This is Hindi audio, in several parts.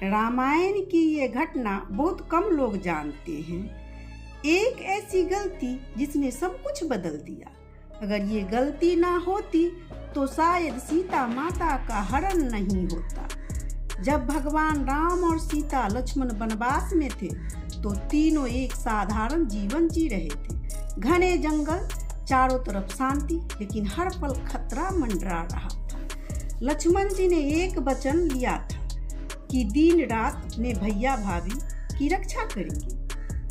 रामायण की ये घटना बहुत कम लोग जानते हैं। एक ऐसी गलती जिसने सब कुछ बदल दिया। अगर ये गलती ना होती तो शायद सीता माता का हरण नहीं होता। जब भगवान राम और सीता लक्ष्मण वनवास में थे तो तीनों एक साधारण जीवन जी रहे थे। घने जंगल, चारों तरफ शांति, लेकिन हर पल खतरा मंडरा रहा था। लक्ष्मण जी ने एक वचन लिया था कि दिन रात अपने भैया भाभी की रक्षा करेंगे।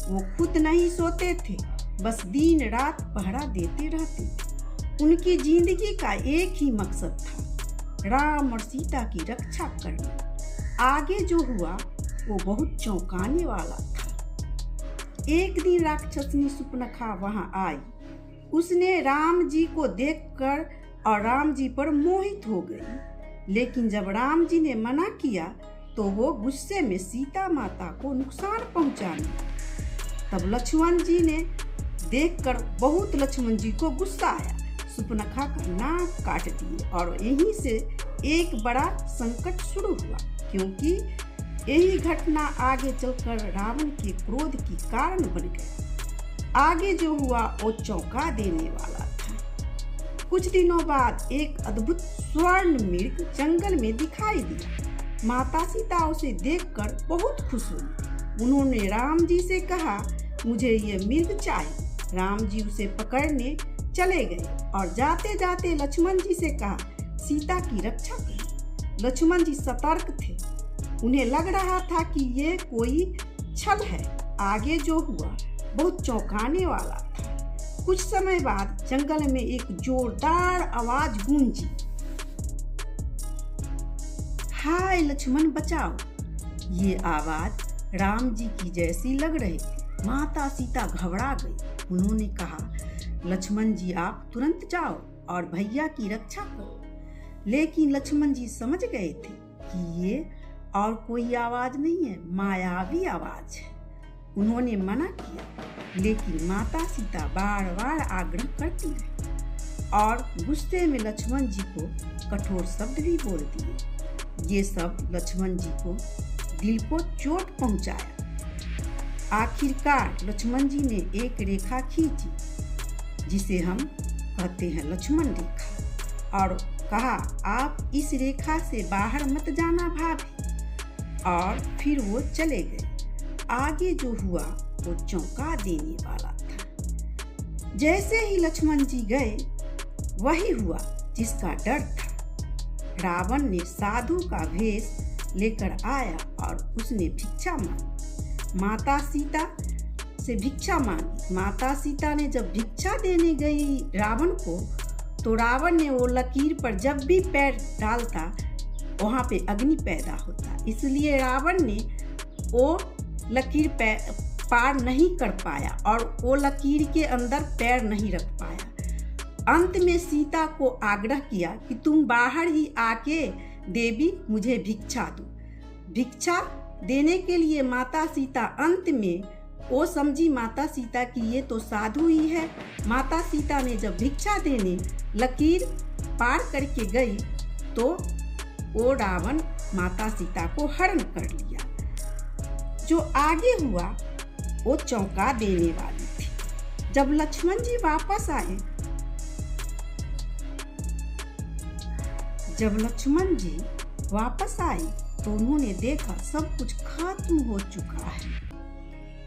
वो खुद नहीं सोते थे, बस दिन रात पहरा देते रहते थे। उनकी जिंदगी का एक ही मकसद था, राम और सीता की रक्षा करना। आगे जो हुआ वो बहुत चौंकाने वाला था। एक दिन राक्षसनी सुपनखा वहां आई। उसने राम जी को देखकर और राम जी पर मोहित हो गई। लेकिन जब राम जी ने मना किया तो वो गुस्से में सीता माता को नुकसान पहुंचाने। तब लक्ष्मण जी ने देखकर बहुत लक्ष्मण जी को गुस्सा आया। सुपनखा का नाक काट दिए और यहीं से एक बड़ा संकट शुरू हुआ, क्योंकि यही घटना आगे चलकर रावण के क्रोध की कारण बन गया। आगे जो हुआ वो चौंका देने वाला था। कुछ दिनों बाद एक अद्भुत स्वर्ण मृग जंगल में दिखाई दिया। माता सीता उसे देखकर बहुत खुश हुई। उन्होंने राम जी से कहा, मुझे ये मृग चाहिए। राम जी उसे पकड़ने चले गए और जाते जाते लक्ष्मण जी से कहा, सीता की रक्षा करें। लक्ष्मण जी सतर्क थे। उन्हें लग रहा था कि ये कोई छल है। आगे जो हुआ बहुत चौंकाने वाला था। कुछ समय बाद जंगल में एक जोरदार आवाज गूंजी, हाय लक्ष्मण बचाओ। ये आवाज राम जी की जैसी लग रही थी। माता सीता घबरा गई। उन्होंने कहा, लक्ष्मण जी आप तुरंत जाओ और भैया की रक्षा करो। लेकिन लक्ष्मण जी समझ गए थे कि ये और कोई आवाज नहीं है, मायावी आवाज है। उन्होंने मना किया, लेकिन माता सीता बार बार आग्रह करती रही और गुस्से में लक्ष्मण जी को कठोर शब्द भी बोल दिए। ये सब लक्ष्मण जी को दिल को चोट पहुंचाया। आखिरकार लक्ष्मण जी ने एक रेखा खींची, जिसे हम कहते हैं लक्ष्मण रेखा, और कहा, आप इस रेखा से बाहर मत जाना भाभी। और फिर वो चले गए। आगे जो हुआ वो चौंका देने वाला था। जैसे ही लक्ष्मण जी गए वही हुआ जिसका डर था। रावण ने साधु का वेश लेकर आया और उसने भिक्षा मांगी। माता सीता से भिक्षा मांगी। माता सीता ने जब भिक्षा देने गई रावण को, तो रावण ने वो लकीर पर जब भी पैर डालता वहां पे अग्नि पैदा होता। इसलिए रावण ने वो लकीर पार नहीं कर पाया और वो लकीर के अंदर पैर नहीं रख पाया। अंत में सीता को आग्रह किया कि तुम बाहर ही आके देवी मुझे भिक्षा दो। भिक्षा देने के लिए माता सीता अंत में वो समझी माता सीता की ये तो साधु ही है। माता सीता ने जब भिक्षा देने लकीर पार करके गई तो वो रावण माता सीता को हरण कर लिया। जो आगे हुआ वो चौंका देने वाली थी। जब लक्ष्मण जी वापस आए, तो उन्होंने देखा सब कुछ खत्म हो चुका है।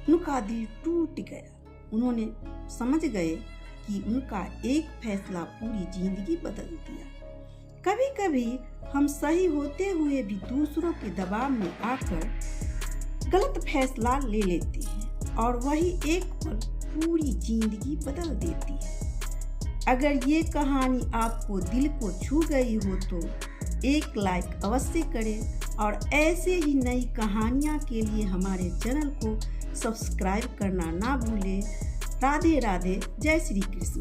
उनका दिल टूट गया। उन्होंने समझ गए कि उनका एक फैसला पूरी जिंदगी बदल दिया। कभी कभी हम सही होते हुए भी दूसरों के दबाव में आकर गलत फैसला ले लेते हैं और वही एक पल पूरी जिंदगी बदल देती है। अगर ये कहानी आपको दिल को छू गई हो तो एक लाइक अवश्य करें और ऐसे ही नई कहानियाँ के लिए हमारे चैनल को सब्सक्राइब करना ना भूलें। राधे राधे, जय श्री कृष्ण।